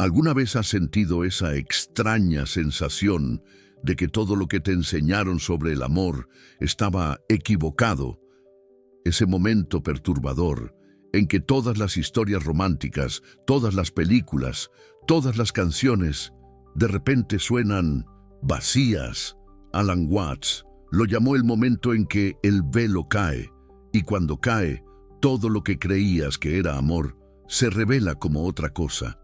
¿Alguna vez has sentido esa extraña sensación de que todo lo que te enseñaron sobre el amor estaba equivocado? Ese momento perturbador en que todas las historias románticas, todas las películas, todas las canciones, de repente suenan vacías. Alan Watts lo llamó el momento en que el velo cae, y cuando cae, todo lo que creías que era amor se revela como otra cosa,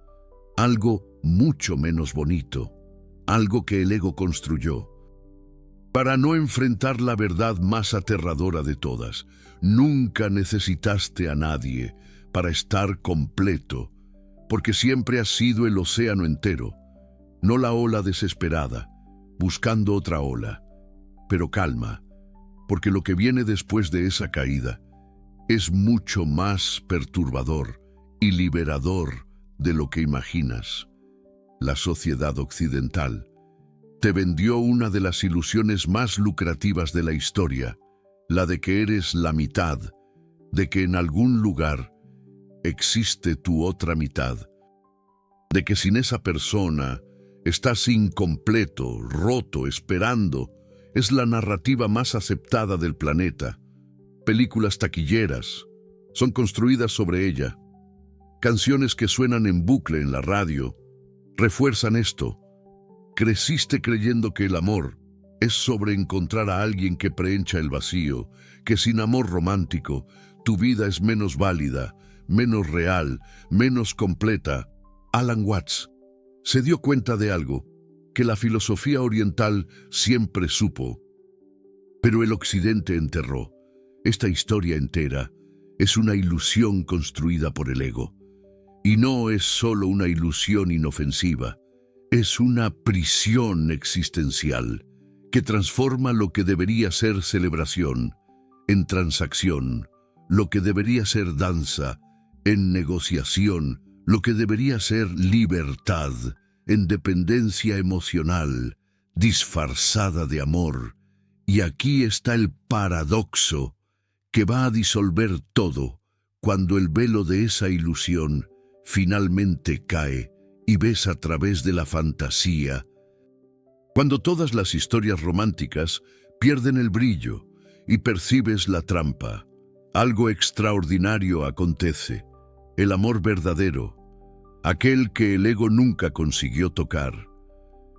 algo mucho menos bonito, algo que el ego construyó. Para no enfrentar la verdad más aterradora de todas, nunca necesitaste a nadie para estar completo, porque siempre has sido el océano entero, no la ola desesperada, buscando otra ola. Pero calma, porque lo que viene después de esa caída es mucho más perturbador y liberador de lo que imaginas. La sociedad occidental te vendió una de las ilusiones más lucrativas de la historia, la de que eres la mitad, de que en algún lugar existe tu otra mitad, de que sin esa persona estás incompleto, roto, esperando. Es la narrativa más aceptada del planeta. Películas taquilleras son construidas sobre ella. Canciones que suenan en bucle en la radio refuerzan esto. Creciste creyendo que el amor es sobre encontrar a alguien que preencha el vacío, que sin amor romántico tu vida es menos válida, menos real, menos completa. Alan Watts se dio cuenta de algo que la filosofía oriental siempre supo, pero el occidente enterró. Esta historia entera es una ilusión construida por el ego. Y no es solo una ilusión inofensiva, es una prisión existencial que transforma lo que debería ser celebración en transacción, lo que debería ser danza en negociación, lo que debería ser libertad en dependencia emocional, disfrazada de amor. Y aquí está el paradoxo que va a disolver todo cuando el velo de esa ilusión finalmente cae y ves a través de la fantasía. Cuando todas las historias románticas pierden el brillo y percibes la trampa, algo extraordinario acontece. El amor verdadero, aquel que el ego nunca consiguió tocar,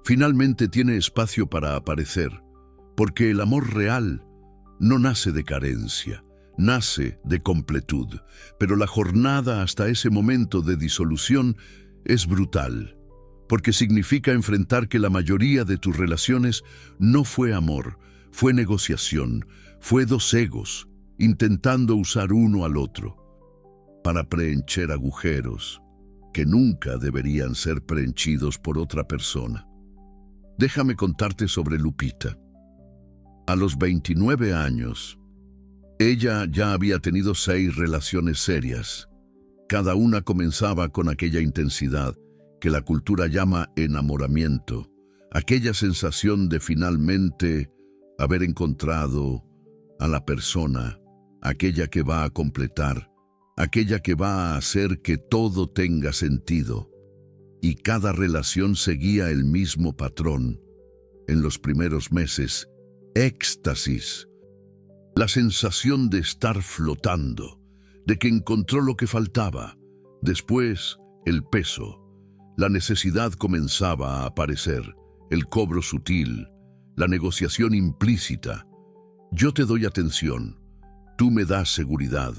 finalmente tiene espacio para aparecer, porque el amor real no nace de carencia, nace de completud, pero la jornada hasta ese momento de disolución es brutal, porque significa enfrentar que la mayoría de tus relaciones no fue amor, fue negociación, fue dos egos, intentando usar uno al otro para preencher agujeros que nunca deberían ser preenchidos por otra persona. Déjame contarte sobre Lupita. A los 29 años, ella ya había tenido 6 relaciones serias. Cada una comenzaba con aquella intensidad que la cultura llama enamoramiento, aquella sensación de finalmente haber encontrado a la persona, aquella que va a completar, aquella que va a hacer que todo tenga sentido. Y cada relación seguía el mismo patrón. En los primeros meses, éxtasis, la sensación de estar flotando, de que encontró lo que faltaba. Después, el peso. La necesidad comenzaba a aparecer, el cobro sutil, la negociación implícita. Yo te doy atención, tú me das seguridad.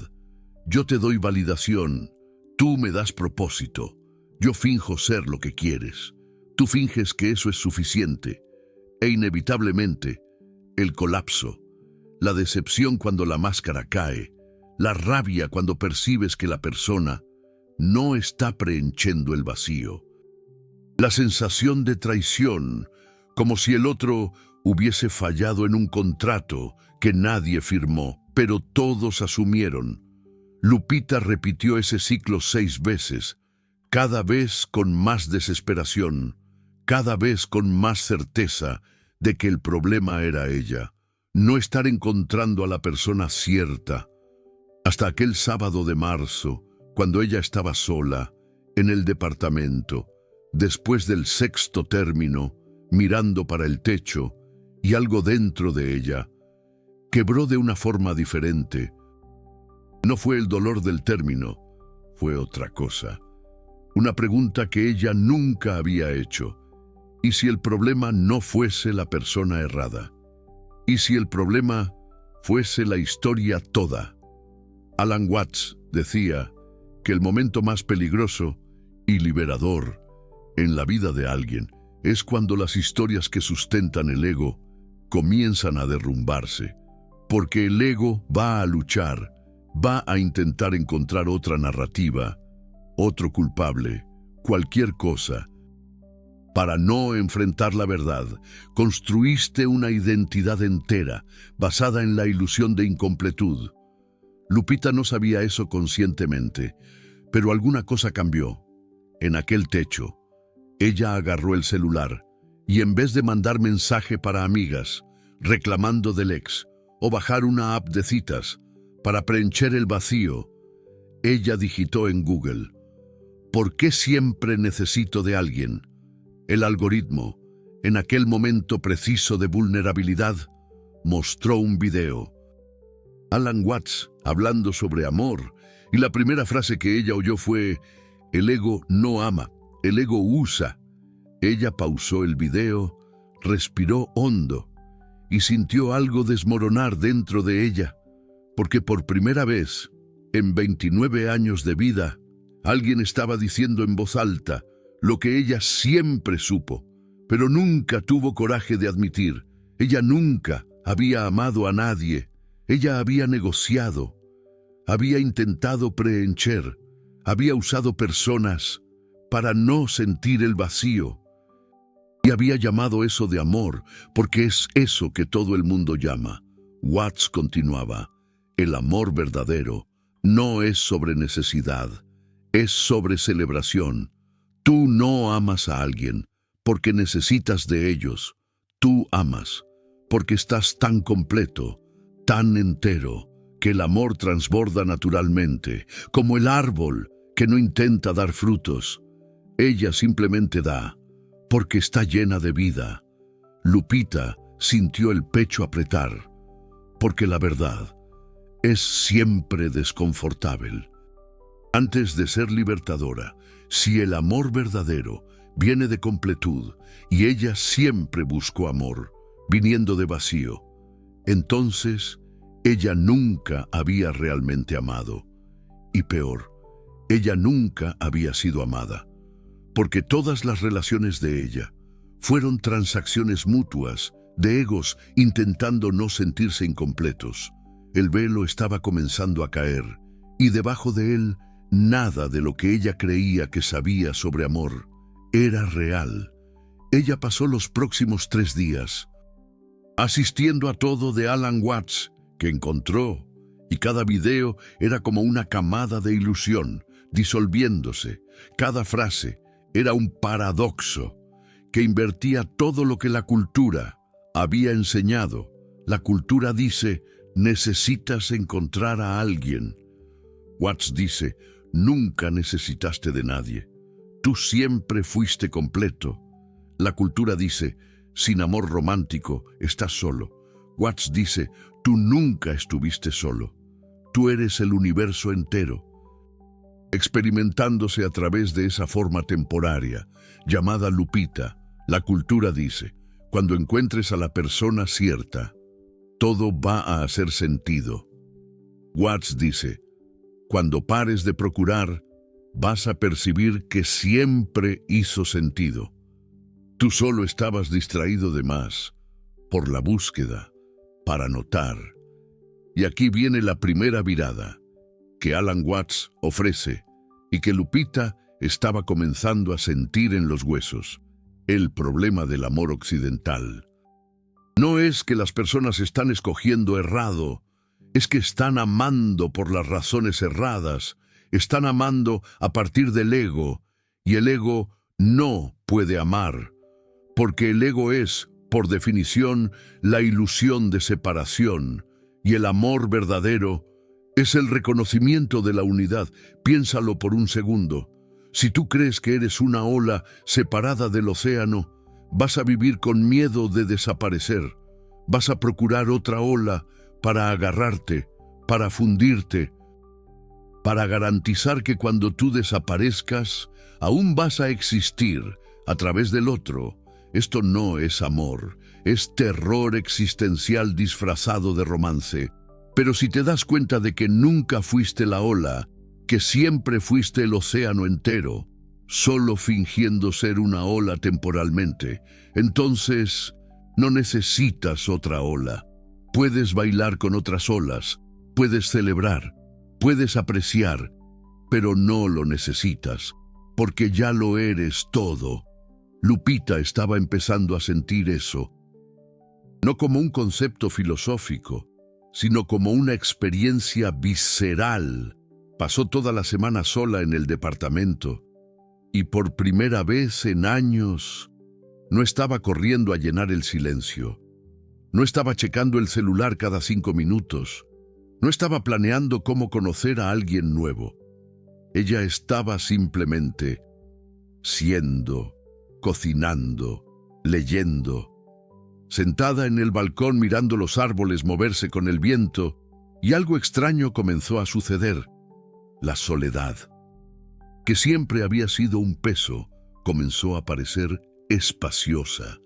Yo te doy validación, tú me das propósito. Yo finjo ser lo que quieres, tú finges que eso es suficiente. E inevitablemente, el colapso, la decepción cuando la máscara cae, la rabia cuando percibes que la persona no está preenchendo el vacío. La sensación de traición, como si el otro hubiese fallado en un contrato que nadie firmó, pero todos asumieron. Lupita repitió ese ciclo 6 veces, cada vez con más desesperación, cada vez con más certeza de que el problema era ella, no estar encontrando a la persona cierta. Hasta aquel sábado de marzo, cuando ella estaba sola, en el departamento, Después del sexto término, mirando para el techo, y algo dentro de ella quebró de una forma diferente. No fue el dolor del término, fue otra cosa. Una pregunta que ella nunca había hecho. ¿Y si el problema no fuese la persona errada? ¿Y si el problema fuese la historia toda? Alan Watts decía que el momento más peligroso y liberador en la vida de alguien es cuando las historias que sustentan el ego comienzan a derrumbarse, porque el ego va a luchar, va a intentar encontrar otra narrativa, otro culpable, cualquier cosa. Para no enfrentar la verdad, construiste una identidad entera, basada en la ilusión de incompletud. Lupita no sabía eso conscientemente, pero alguna cosa cambió. En aquel techo, ella agarró el celular y en vez de mandar mensaje para amigas, reclamando del ex, o bajar una app de citas para preencher el vacío, ella digitó en Google: ¿por qué siempre necesito de alguien? El algoritmo, en aquel momento preciso de vulnerabilidad, mostró un video. Alan Watts hablando sobre amor, y la primera frase que ella oyó fue: el ego no ama, el ego usa. Ella pausó el video, respiró hondo y sintió algo desmoronar dentro de ella, porque por primera vez, en 29 años de vida, alguien estaba diciendo en voz alta lo que ella siempre supo, pero nunca tuvo coraje de admitir. Ella nunca había amado a nadie. Ella había negociado, había intentado preencher, había usado personas para no sentir el vacío. Y había llamado eso de amor, porque es eso que todo el mundo llama. Watts continuaba: el amor verdadero no es sobre necesidad, es sobre celebración. Tú no amas a alguien porque necesitas de ellos. Tú amas porque estás tan completo, tan entero, que el amor transborda naturalmente, como el árbol que no intenta dar frutos. Ella simplemente da, porque está llena de vida. Lupita sintió el pecho apretar, porque la verdad es siempre desconfortable. Antes de ser libertadora, si el amor verdadero viene de completud, y ella siempre buscó amor, viniendo de vacío, entonces ella nunca había realmente amado. Y peor, ella nunca había sido amada, porque todas las relaciones de ella fueron transacciones mutuas, de egos intentando no sentirse incompletos. El velo estaba comenzando a caer, y debajo de él, nada de lo que ella creía que sabía sobre amor era real. Ella pasó los próximos 3 días asistiendo a todo de Alan Watts que encontró, y cada video era como una camada de ilusión, disolviéndose. Cada frase era un paradoxo que invertía todo lo que la cultura había enseñado. La cultura dice: necesitas encontrar a alguien. Watts dice: nunca necesitaste de nadie. Tú siempre fuiste completo. La cultura dice: sin amor romántico estás solo. Watts dice: tú nunca estuviste solo. Tú eres el universo entero. Experimentándose a través de esa forma temporaria, llamada Lupita, la cultura dice: cuando encuentres a la persona cierta, todo va a hacer sentido. Watts dice: cuando pares de procurar, vas a percibir que siempre hizo sentido. Tú solo estabas distraído de más, por la búsqueda, para notar. Y aquí viene la primera virada que Alan Watts ofrece y que Lupita estaba comenzando a sentir en los huesos: el problema del amor occidental. No es que las personas están escogiendo errado, es que están amando por las razones erradas, están amando a partir del ego, y el ego no puede amar, porque el ego es, por definición, la ilusión de separación, y el amor verdadero es el reconocimiento de la unidad. Piénsalo por un segundo. Si tú crees que eres una ola separada del océano, vas a vivir con miedo de desaparecer. Vas a procurar otra ola para agarrarte, para fundirte, para garantizar que cuando tú desaparezcas, aún vas a existir a través del otro. Esto no es amor, es terror existencial disfrazado de romance. Pero si te das cuenta de que nunca fuiste la ola, que siempre fuiste el océano entero, solo fingiendo ser una ola temporalmente, entonces no necesitas otra ola. Puedes bailar con otras olas, puedes celebrar, puedes apreciar, pero no lo necesitas, porque ya lo eres todo. Lupita estaba empezando a sentir eso, no como un concepto filosófico, sino como una experiencia visceral. Pasó toda la semana sola en el departamento y por primera vez en años no estaba corriendo a llenar el silencio. No estaba checando el celular cada 5 minutos. No estaba planeando cómo conocer a alguien nuevo. Ella estaba simplemente siendo, cocinando, leyendo, sentada en el balcón mirando los árboles moverse con el viento, y algo extraño comenzó a suceder. La soledad, que siempre había sido un peso, comenzó a parecer espaciosa,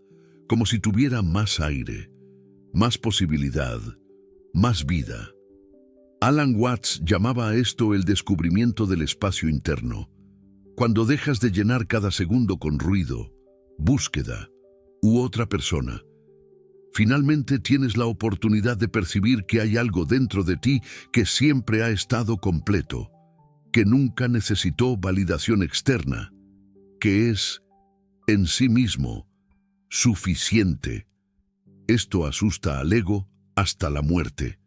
como si tuviera más aire, más posibilidad, más vida. Alan Watts llamaba a esto el descubrimiento del espacio interno. Cuando dejas de llenar cada segundo con ruido, búsqueda u otra persona, finalmente tienes la oportunidad de percibir que hay algo dentro de ti que siempre ha estado completo, que nunca necesitó validación externa, que es, en sí mismo, suficiente. Esto asusta al ego hasta la muerte.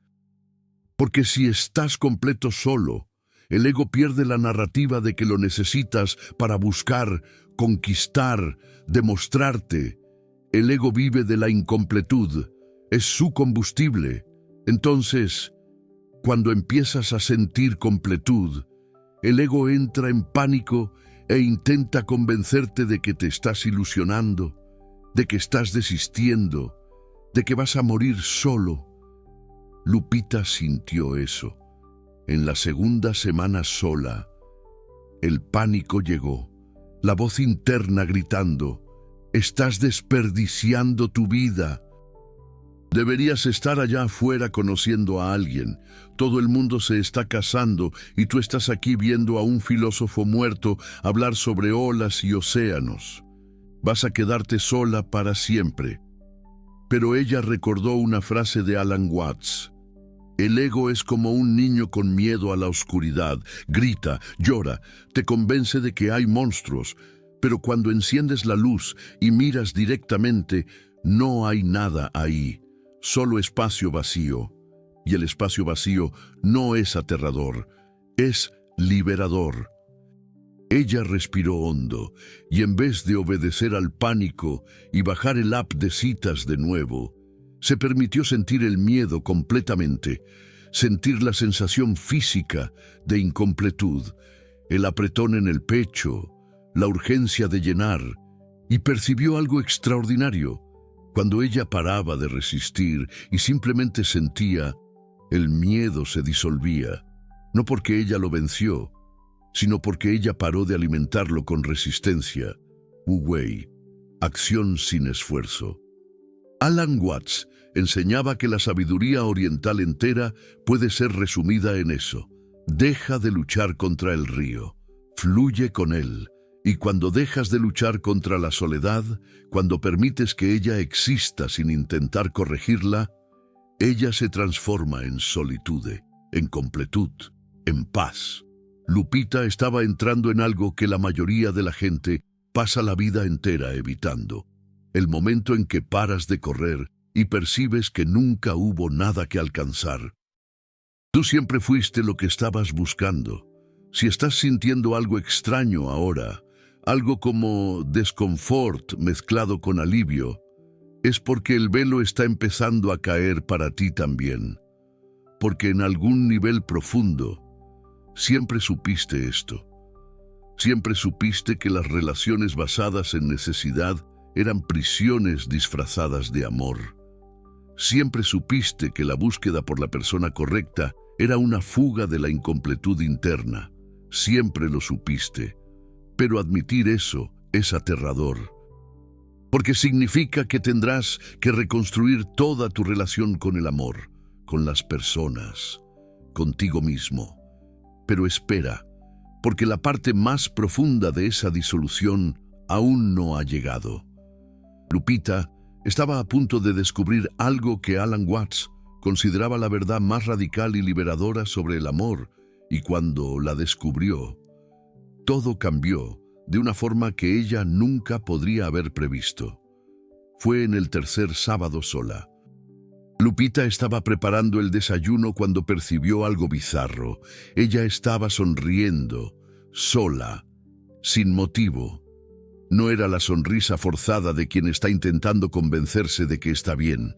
Porque si estás completo solo, el ego pierde la narrativa de que lo necesitas para buscar, conquistar, demostrarte. El ego vive de la incompletud, es su combustible. Entonces, cuando empiezas a sentir completud, el ego entra en pánico e intenta convencerte de que te estás ilusionando, de que estás desistiendo, de que vas a morir solo. Lupita sintió eso. En la segunda semana sola, el pánico llegó, la voz interna gritando: «Estás desperdiciando tu vida. Deberías estar allá afuera conociendo a alguien. Todo el mundo se está casando y tú estás aquí viendo a un filósofo muerto hablar sobre olas y océanos. Vas a quedarte sola para siempre». Pero ella recordó una frase de Alan Watts: «El ego es como un niño con miedo a la oscuridad. Grita, llora, te convence de que hay monstruos, pero cuando enciendes la luz y miras directamente, no hay nada ahí, solo espacio vacío. Y el espacio vacío no es aterrador, es liberador». Ella respiró hondo y en vez de obedecer al pánico y bajar el app de citas de nuevo, se permitió sentir el miedo completamente, sentir la sensación física de incompletud, el apretón en el pecho, la urgencia de llenar, y percibió algo extraordinario. Cuando ella paraba de resistir y simplemente sentía, el miedo se disolvía, no porque ella lo venció, sino porque ella paró de alimentarlo con resistencia. Wu Wei, acción sin esfuerzo. Alan Watts enseñaba que la sabiduría oriental entera puede ser resumida en eso: deja de luchar contra el río, fluye con él. Y cuando dejas de luchar contra la soledad, cuando permites que ella exista sin intentar corregirla, ella se transforma en solitude, en completud, en paz. Lupita estaba entrando en algo que la mayoría de la gente pasa la vida entera evitando: el momento en que paras de correr y percibes que nunca hubo nada que alcanzar. Tú siempre fuiste lo que estabas buscando. Si estás sintiendo algo extraño ahora, algo como desconfort mezclado con alivio, es porque el velo está empezando a caer para ti también. Porque en algún nivel profundo, siempre supiste esto. Siempre supiste que las relaciones basadas en necesidad eran prisiones disfrazadas de amor. Siempre supiste que la búsqueda por la persona correcta era una fuga de la incompletud interna. Siempre lo supiste. Pero admitir eso es aterrador. Porque significa que tendrás que reconstruir toda tu relación con el amor, con las personas, contigo mismo. Pero espera, porque la parte más profunda de esa disolución aún no ha llegado. Lupita estaba a punto de descubrir algo que Alan Watts consideraba la verdad más radical y liberadora sobre el amor, y cuando la descubrió, todo cambió de una forma que ella nunca podría haber previsto. Fue en el tercer sábado sola. Lupita estaba preparando el desayuno cuando percibió algo bizarro. Ella estaba sonriendo, sola, sin motivo. No era la sonrisa forzada de quien está intentando convencerse de que está bien.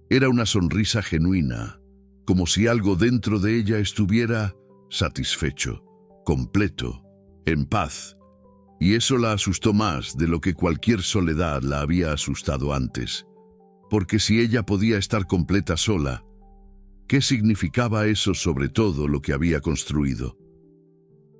Era una sonrisa genuina, como si algo dentro de ella estuviera satisfecho, completo, en paz. Y eso la asustó más de lo que cualquier soledad la había asustado antes. Porque si ella podía estar completa sola, ¿qué significaba eso sobre todo lo que había construido?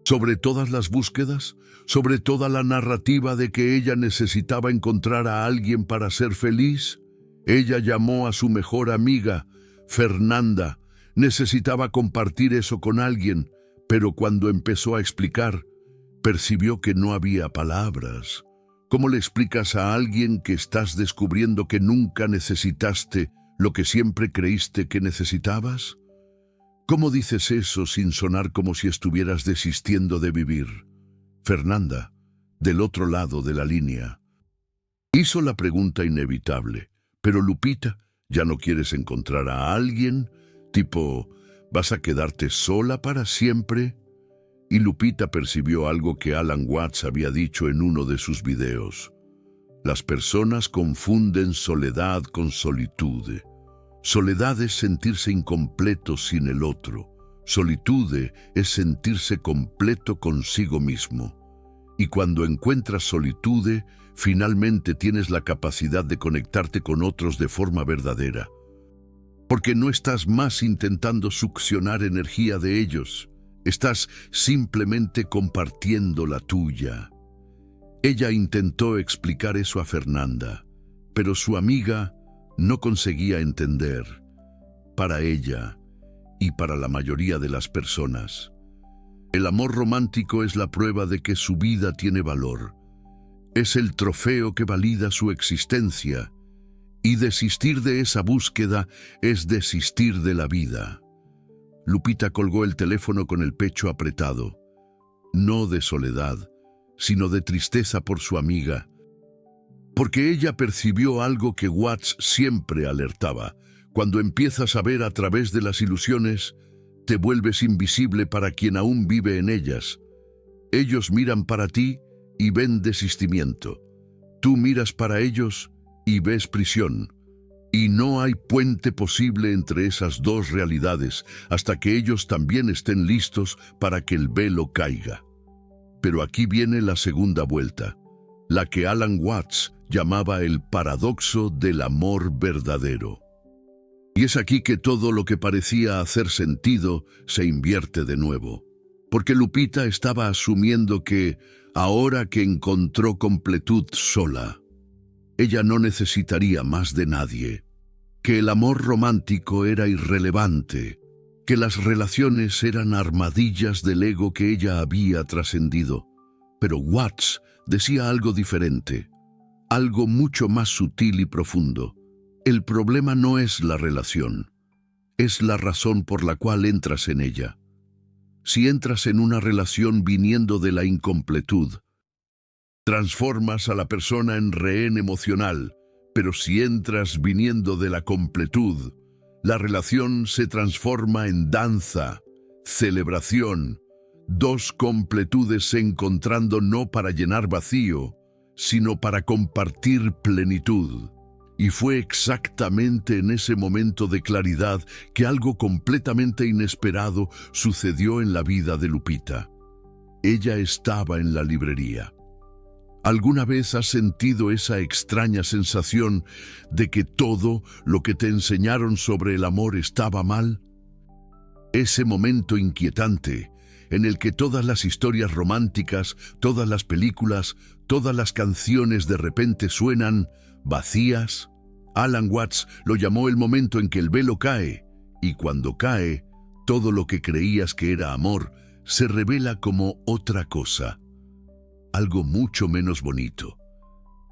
Sobre todas las búsquedas, sobre toda la narrativa de que ella necesitaba encontrar a alguien para ser feliz, ella llamó a su mejor amiga, Fernanda. Necesitaba compartir eso con alguien, pero cuando empezó a explicar, percibió que no había palabras. ¿Cómo le explicas a alguien que estás descubriendo que nunca necesitaste lo que siempre creíste que necesitabas? ¿Cómo dices eso sin sonar como si estuvieras desistiendo de vivir? Fernanda, del otro lado de la línea, hizo la pregunta inevitable. Pero Lupita, ¿ya no quieres encontrar a alguien? Tipo, ¿vas a quedarte sola para siempre? Y Lupita percibió algo que Alan Watts había dicho en uno de sus videos. Las personas confunden soledad con solitud. Soledad es sentirse incompleto sin el otro. Solitud es sentirse completo consigo mismo. Y cuando encuentras solitud, finalmente tienes la capacidad de conectarte con otros de forma verdadera. Porque no estás más intentando succionar energía de ellos. Estás simplemente compartiendo la tuya. Ella intentó explicar eso a Fernanda, pero su amiga no conseguía entender. Para ella y para la mayoría de las personas, el amor romántico es la prueba de que su vida tiene valor. Es el trofeo que valida su existencia, y desistir de esa búsqueda es desistir de la vida. Lupita colgó el teléfono con el pecho apretado, no de soledad, sino de tristeza por su amiga, porque ella percibió algo que Watts siempre alertaba. Cuando empiezas a ver a través de las ilusiones, te vuelves invisible para quien aún vive en ellas. Ellos miran para ti y ven desistimiento. Tú miras para ellos y ves prisión. Y no hay puente posible entre esas dos realidades hasta que ellos también estén listos para que el velo caiga. Pero aquí viene la segunda vuelta, la que Alan Watts llamaba el paradoxo del amor verdadero. Y es aquí que todo lo que parecía hacer sentido se invierte de nuevo. Porque Lupita estaba asumiendo que, ahora que encontró completud sola, ella no necesitaría más de nadie, que el amor romántico era irrelevante, que las relaciones eran armadillas del ego que ella había trascendido. Pero Watts decía algo diferente, algo mucho más sutil y profundo. El problema no es la relación, es la razón por la cual entras en ella. Si entras en una relación viniendo de la incompletud, transformas a la persona en rehén emocional, pero si entras viniendo de la completud, la relación se transforma en danza, celebración, dos completudes se encontrando no para llenar vacío, sino para compartir plenitud. Y fue exactamente en ese momento de claridad que algo completamente inesperado sucedió en la vida de Lupita. Ella estaba en la librería. ¿Alguna vez has sentido esa extraña sensación de que todo lo que te enseñaron sobre el amor estaba mal? Ese momento inquietante en el que todas las historias románticas, todas las películas, todas las canciones de repente suenan vacías. Alan Watts lo llamó el momento en que el velo cae, y cuando cae, todo lo que creías que era amor se revela como otra cosa. Algo mucho menos bonito.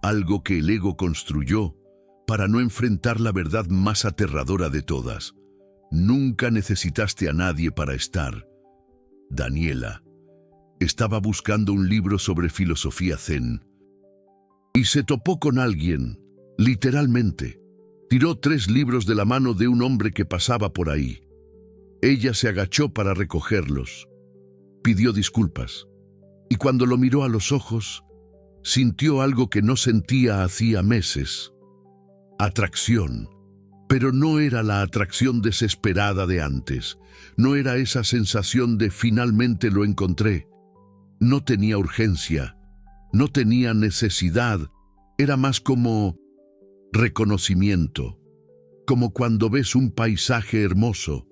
Algo que el ego construyó para no enfrentar la verdad más aterradora de todas. Nunca necesitaste a nadie para estar. Daniela estaba buscando un libro sobre filosofía zen y se topó con alguien, literalmente. Tiró 3 libros de la mano de un hombre que pasaba por ahí. Ella se agachó para recogerlos. Pidió disculpas. Y cuando lo miró a los ojos, sintió algo que no sentía hacía meses. Atracción. Pero no era la atracción desesperada de antes. No era esa sensación de finalmente lo encontré. No tenía urgencia. No tenía necesidad. Era más como reconocimiento. Como cuando ves un paisaje hermoso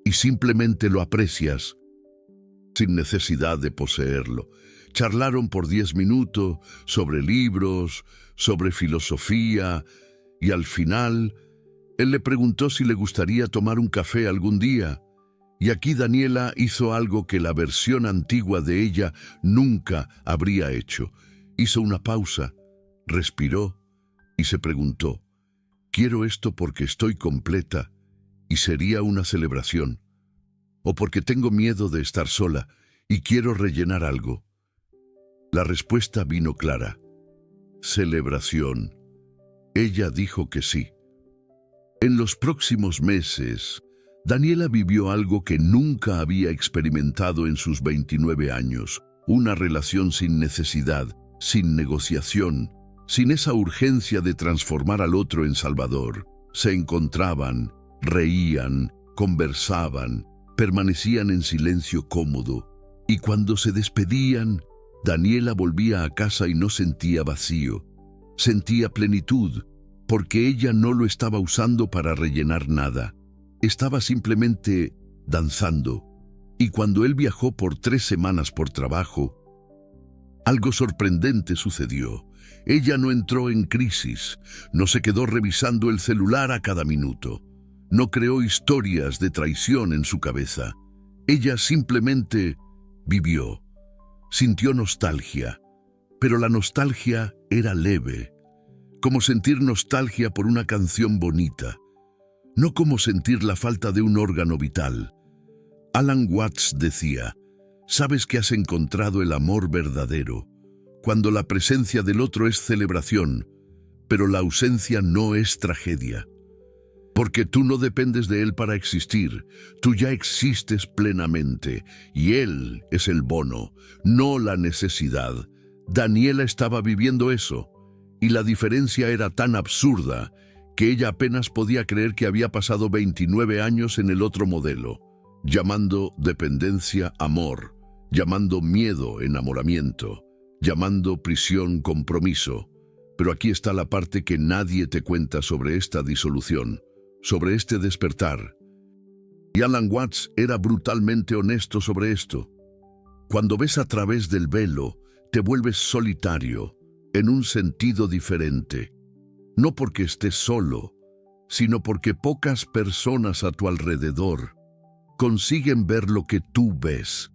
y simplemente lo aprecias, sin necesidad de poseerlo. Charlaron por 10 minutos sobre libros, sobre filosofía, y al final, él le preguntó si le gustaría tomar un café algún día. Y aquí Daniela hizo algo que la versión antigua de ella nunca habría hecho. Hizo una pausa, respiró y se preguntó, ¿quiero esto porque estoy completa y sería una celebración? ¿O porque tengo miedo de estar sola y quiero rellenar algo? La respuesta vino clara. Celebración. Ella dijo que sí. En los próximos meses, Daniela vivió algo que nunca había experimentado en sus 29 años. Una relación sin necesidad, sin negociación, sin esa urgencia de transformar al otro en salvador. Se encontraban, reían, conversaban, permanecían en silencio cómodo. Y cuando se despedían, Daniela volvía a casa y no sentía vacío. Sentía plenitud, porque ella no lo estaba usando para rellenar nada. Estaba simplemente danzando. Y cuando él viajó por 3 semanas por trabajo, algo sorprendente sucedió. Ella no entró en crisis, no se quedó revisando el celular a cada minuto, no creó historias de traición en su cabeza. Ella simplemente vivió. Sintió nostalgia, pero la nostalgia era leve, como sentir nostalgia por una canción bonita, no como sentir la falta de un órgano vital. Alan Watts decía, sabes que has encontrado el amor verdadero, cuando la presencia del otro es celebración, pero la ausencia no es tragedia. Porque tú no dependes de él para existir, tú ya existes plenamente, y él es el bono, no la necesidad. Daniela estaba viviendo eso, y la diferencia era tan absurda que ella apenas podía creer que había pasado 29 años en el otro modelo, llamando dependencia amor, llamando miedo enamoramiento, llamando prisión compromiso. Pero aquí está la parte que nadie te cuenta sobre esta disolución, sobre este despertar. Y Alan Watts era brutalmente honesto sobre esto. Cuando ves a través del velo, te vuelves solitario, en un sentido diferente. No porque estés solo, sino porque pocas personas a tu alrededor consiguen ver lo que tú ves.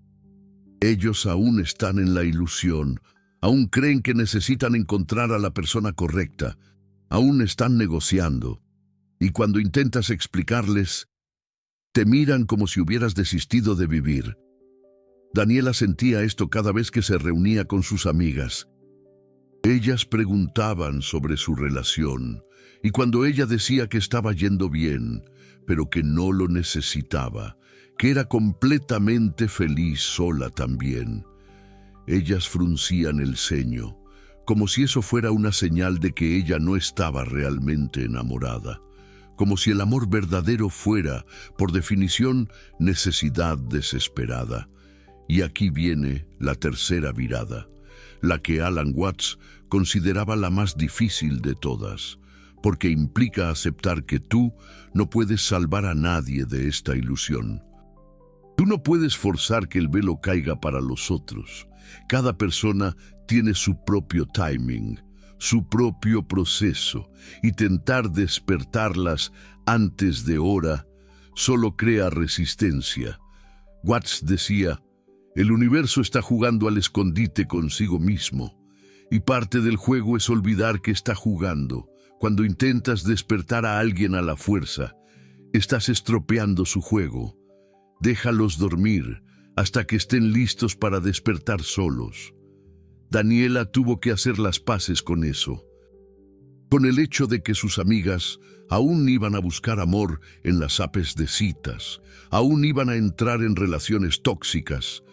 Ellos aún están en la ilusión, aún creen que necesitan encontrar a la persona correcta, aún están negociando. Y cuando intentas explicarles, te miran como si hubieras desistido de vivir. Daniela sentía esto cada vez que se reunía con sus amigas. Ellas preguntaban sobre su relación, y cuando ella decía que estaba yendo bien, pero que no lo necesitaba, que era completamente feliz sola también, ellas fruncían el ceño, como si eso fuera una señal de que ella no estaba realmente enamorada, como si el amor verdadero fuera, por definición, necesidad desesperada. Y aquí viene la tercera virada, la que Alan Watts consideraba la más difícil de todas, porque implica aceptar que tú no puedes salvar a nadie de esta ilusión. Tú no puedes forzar que el velo caiga para los otros. Cada persona tiene su propio timing, su propio proceso, y tentar despertarlas antes de hora solo crea resistencia. Watts decía: el universo está jugando al escondite consigo mismo, y parte del juego es olvidar que está jugando. Cuando intentas despertar a alguien a la fuerza, estás estropeando su juego. Déjalos dormir hasta que estén listos para despertar solos. Daniela tuvo que hacer las paces con eso, con el hecho de que sus amigas aún iban a buscar amor en las apps de citas, aún iban a entrar en relaciones tóxicas,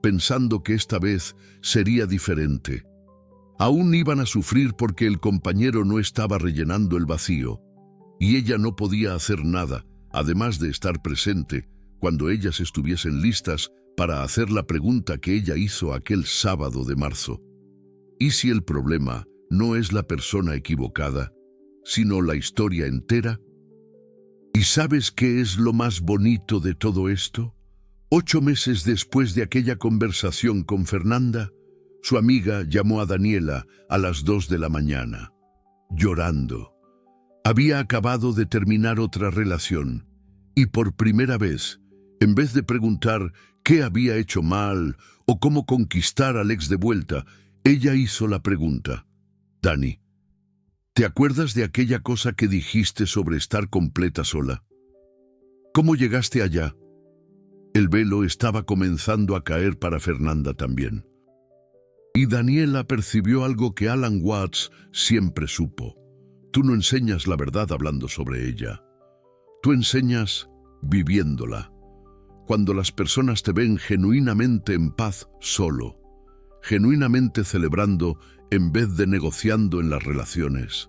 pensando que esta vez sería diferente. Aún iban a sufrir porque el compañero no estaba rellenando el vacío, y ella no podía hacer nada, además de estar presente, cuando ellas estuviesen listas para hacer la pregunta que ella hizo aquel sábado de marzo. ¿Y si el problema no es la persona equivocada, sino la historia entera? ¿Y sabes qué es lo más bonito de todo esto? 8 meses después de aquella conversación con Fernanda, su amiga llamó a Daniela a las 2 de la mañana, llorando. Había acabado de terminar otra relación, y por primera vez, en vez de preguntar qué había hecho mal o cómo conquistar al ex de vuelta, ella hizo la pregunta: Dani, ¿te acuerdas de aquella cosa que dijiste sobre estar completa sola? ¿Cómo llegaste allá? El velo estaba comenzando a caer para Fernanda también. Y Daniela percibió algo que Alan Watts siempre supo. Tú no enseñas la verdad hablando sobre ella. Tú enseñas viviéndola. Cuando las personas te ven genuinamente en paz solo, genuinamente celebrando en vez de negociando en las relaciones,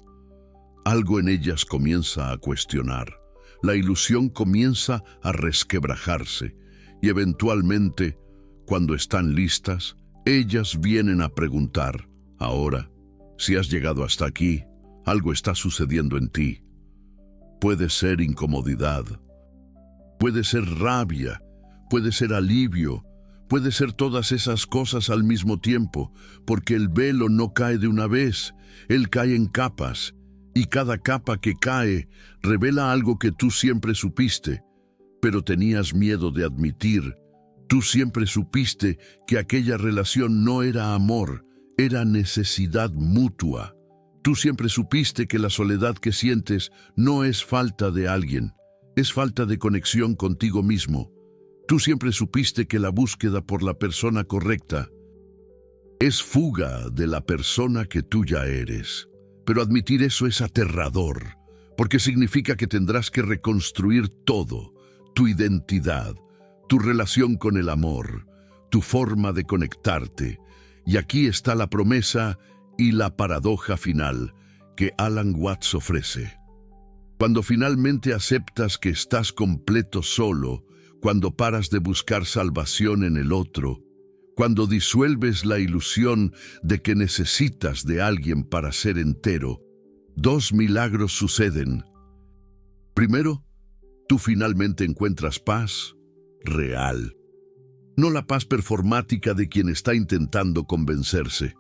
algo en ellas comienza a cuestionar. La ilusión comienza a resquebrajarse y eventualmente, cuando están listas, ellas vienen a preguntar: ahora, si has llegado hasta aquí, algo está sucediendo en ti. Puede ser incomodidad, puede ser rabia, puede ser alivio, puede ser todas esas cosas al mismo tiempo, porque el velo no cae de una vez, él cae en capas, y cada capa que cae revela algo que tú siempre supiste, pero tenías miedo de admitir. Tú siempre supiste que aquella relación no era amor, era necesidad mutua. Tú siempre supiste que la soledad que sientes no es falta de alguien, es falta de conexión contigo mismo. Tú siempre supiste que la búsqueda por la persona correcta es fuga de la persona que tú ya eres. Pero admitir eso es aterrador, porque significa que tendrás que reconstruir todo: tu identidad, tu relación con el amor, tu forma de conectarte. Y aquí está la promesa y la paradoja final que Alan Watts ofrece. Cuando finalmente aceptas que estás completo solo, cuando paras de buscar salvación en el otro, cuando disuelves la ilusión de que necesitas de alguien para ser entero, 2 milagros suceden. Primero, tú finalmente encuentras paz real. No la paz performática de quien está intentando convencerse,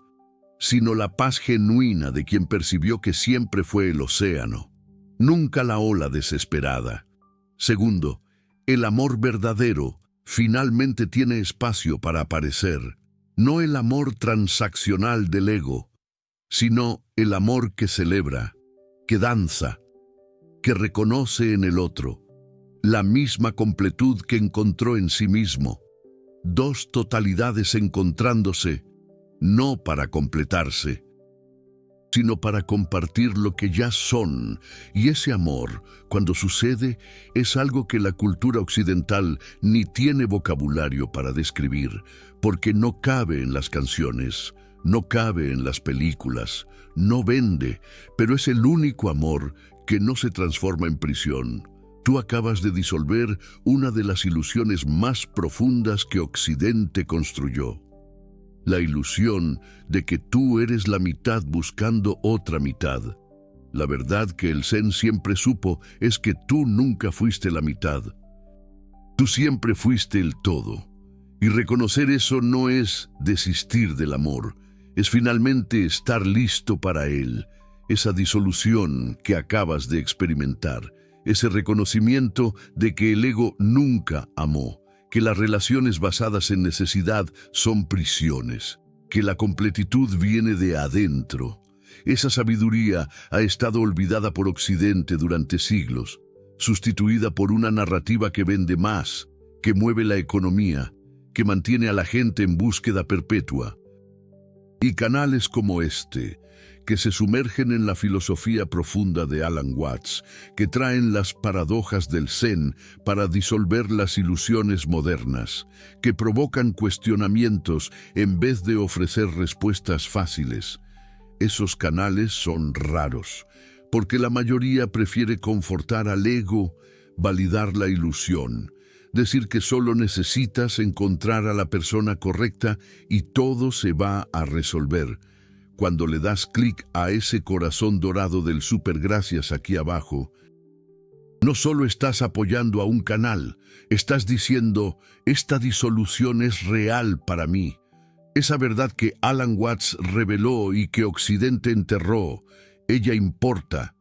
sino la paz genuina de quien percibió que siempre fue el océano, nunca la ola desesperada. Segundo, el amor verdadero finalmente tiene espacio para aparecer, no el amor transaccional del ego, sino el amor que celebra, que danza, que reconoce en el otro la misma completud que encontró en sí mismo. 2 totalidades encontrándose, no para completarse, sino para compartir lo que ya son. Y ese amor, cuando sucede, es algo que la cultura occidental ni tiene vocabulario para describir, porque no cabe en las canciones, no cabe en las películas, no vende, pero es el único amor que no se transforma en prisión, Tú acabas de disolver una de las ilusiones más profundas que Occidente construyó. La ilusión de que tú eres la mitad buscando otra mitad. La verdad que el Zen siempre supo es que tú nunca fuiste la mitad. Tú siempre fuiste el todo. Y reconocer eso no es desistir del amor, es finalmente estar listo para él. Esa disolución que acabas de experimentar, ese reconocimiento de que el ego nunca amó, que las relaciones basadas en necesidad son prisiones, que la completitud viene de adentro. Esa sabiduría ha estado olvidada por Occidente durante siglos, sustituida por una narrativa que vende más, que mueve la economía, que mantiene a la gente en búsqueda perpetua. Y canales como este, que se sumergen en la filosofía profunda de Alan Watts, que traen las paradojas del Zen para disolver las ilusiones modernas, que provocan cuestionamientos en vez de ofrecer respuestas fáciles. Esos canales son raros, porque la mayoría prefiere confortar al ego, validar la ilusión, decir que solo necesitas encontrar a la persona correcta y todo se va a resolver. Cuando le das clic a ese corazón dorado del supergracias aquí abajo, no solo estás apoyando a un canal, estás diciendo, esta disolución es real para mí. Esa verdad que Alan Watts reveló y que Occidente enterró, ella importa.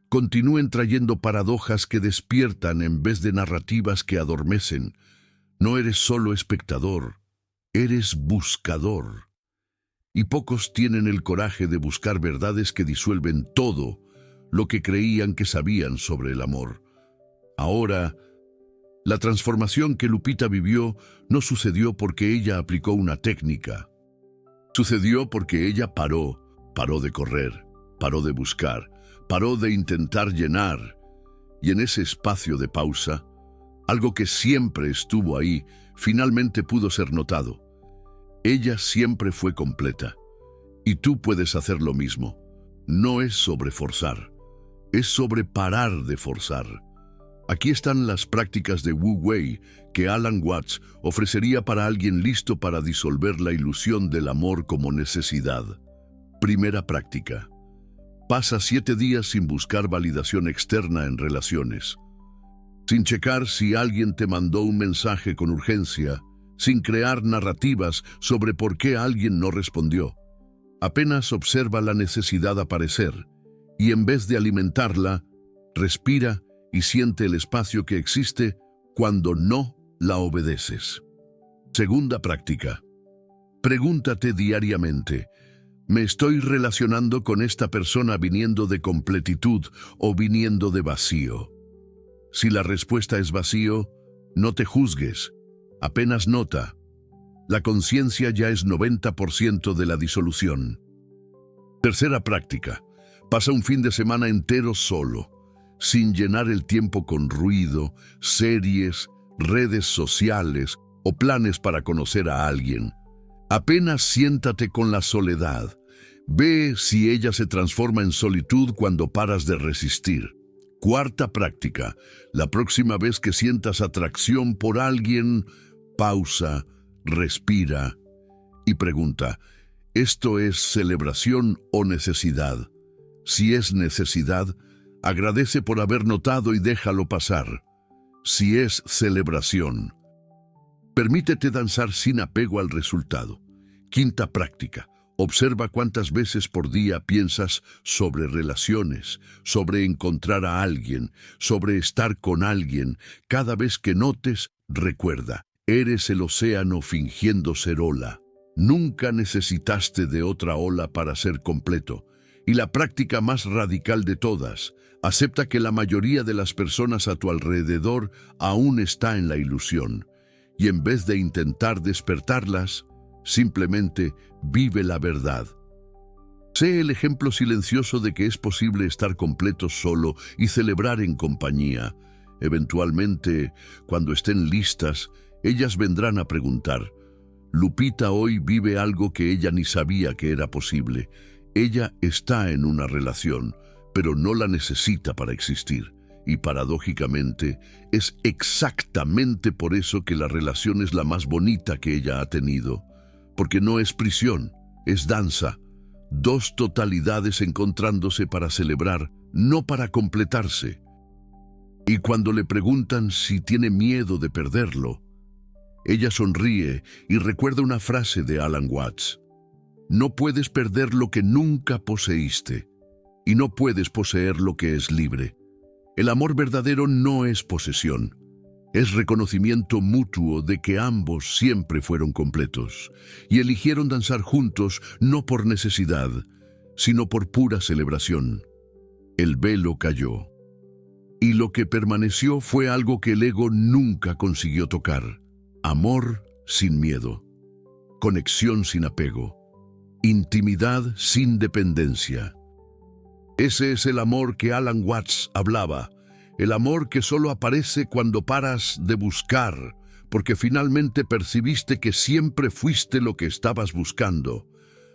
Continúen trayendo paradojas que despiertan en vez de narrativas que adormecen. No eres solo espectador, eres buscador. Y pocos tienen el coraje de buscar verdades que disuelven todo lo que creían que sabían sobre el amor. Ahora, la transformación que Lupita vivió no sucedió porque ella aplicó una técnica. Sucedió porque ella paró de correr, paró de buscar, paró de intentar llenar. Y en ese espacio de pausa, algo que siempre estuvo ahí, finalmente pudo ser notado. Ella siempre fue completa. Y tú puedes hacer lo mismo. No es sobre forzar, es sobre parar de forzar. Aquí están las prácticas de Wu Wei que Alan Watts ofrecería para alguien listo para disolver la ilusión del amor como necesidad. Primera práctica. Pasa 7 días sin buscar validación externa en relaciones. Sin checar si alguien te mandó un mensaje con urgencia, sin crear narrativas sobre por qué alguien no respondió. Apenas observa la necesidad aparecer y en vez de alimentarla, respira y siente el espacio que existe cuando no la obedeces. Segunda práctica. Pregúntate diariamente, ¿me estoy relacionando con esta persona viniendo de completitud o viniendo de vacío? Si la respuesta es vacío, no te juzgues, apenas nota. La conciencia ya es 90% de la disolución. Tercera práctica. Pasa un fin de semana entero solo, sin llenar el tiempo con ruido, series, redes sociales o planes para conocer a alguien. Apenas siéntate con la soledad. Ve si ella se transforma en solitud cuando paras de resistir. Cuarta práctica. La próxima vez que sientas atracción por alguien, pausa, respira y pregunta, ¿esto es celebración o necesidad? Si es necesidad, agradece por haber notado y déjalo pasar. Si es celebración, permítete danzar sin apego al resultado. Quinta práctica. Observa cuántas veces por día piensas sobre relaciones, sobre encontrar a alguien, sobre estar con alguien. Cada vez que notes, recuerda, eres el océano fingiendo ser ola. Nunca necesitaste de otra ola para ser completo. Y la práctica más radical de todas, acepta que la mayoría de las personas a tu alrededor aún está en la ilusión. Y en vez de intentar despertarlas, simplemente vive la verdad. Sé el ejemplo silencioso de que es posible estar completo solo y celebrar en compañía. Eventualmente, cuando estén listas, ellas vendrán a preguntar, Lupita hoy vive algo que ella ni sabía que era posible. Ella está en una relación, pero no la necesita para existir. Y paradójicamente, es exactamente por eso que la relación es la más bonita que ella ha tenido. Porque no es prisión, es danza. Dos totalidades encontrándose para celebrar, no para completarse. Y cuando le preguntan si tiene miedo de perderlo, ella sonríe y recuerda una frase de Alan Watts. No puedes perder lo que nunca poseíste, y no puedes poseer lo que es libre. El amor verdadero no es posesión, es reconocimiento mutuo de que ambos siempre fueron completos y eligieron danzar juntos no por necesidad, sino por pura celebración. El velo cayó, y lo que permaneció fue algo que el ego nunca consiguió tocar: amor sin miedo, conexión sin apego, intimidad sin dependencia. Ese es el amor que Alan Watts hablaba, el amor que solo aparece cuando paras de buscar, porque finalmente percibiste que siempre fuiste lo que estabas buscando.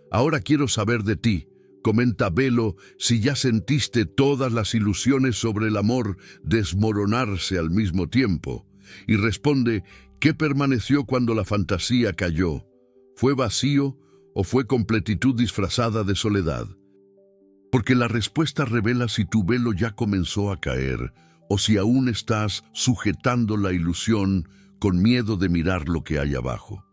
Ahora quiero saber de ti, comenta Velo, si ya sentiste todas las ilusiones sobre el amor desmoronarse al mismo tiempo. Y responde, ¿qué permaneció cuando la fantasía cayó? ¿Fue vacío o fue completitud disfrazada de soledad? Porque la respuesta revela si tu velo ya comenzó a caer o si aún estás sujetando la ilusión con miedo de mirar lo que hay abajo.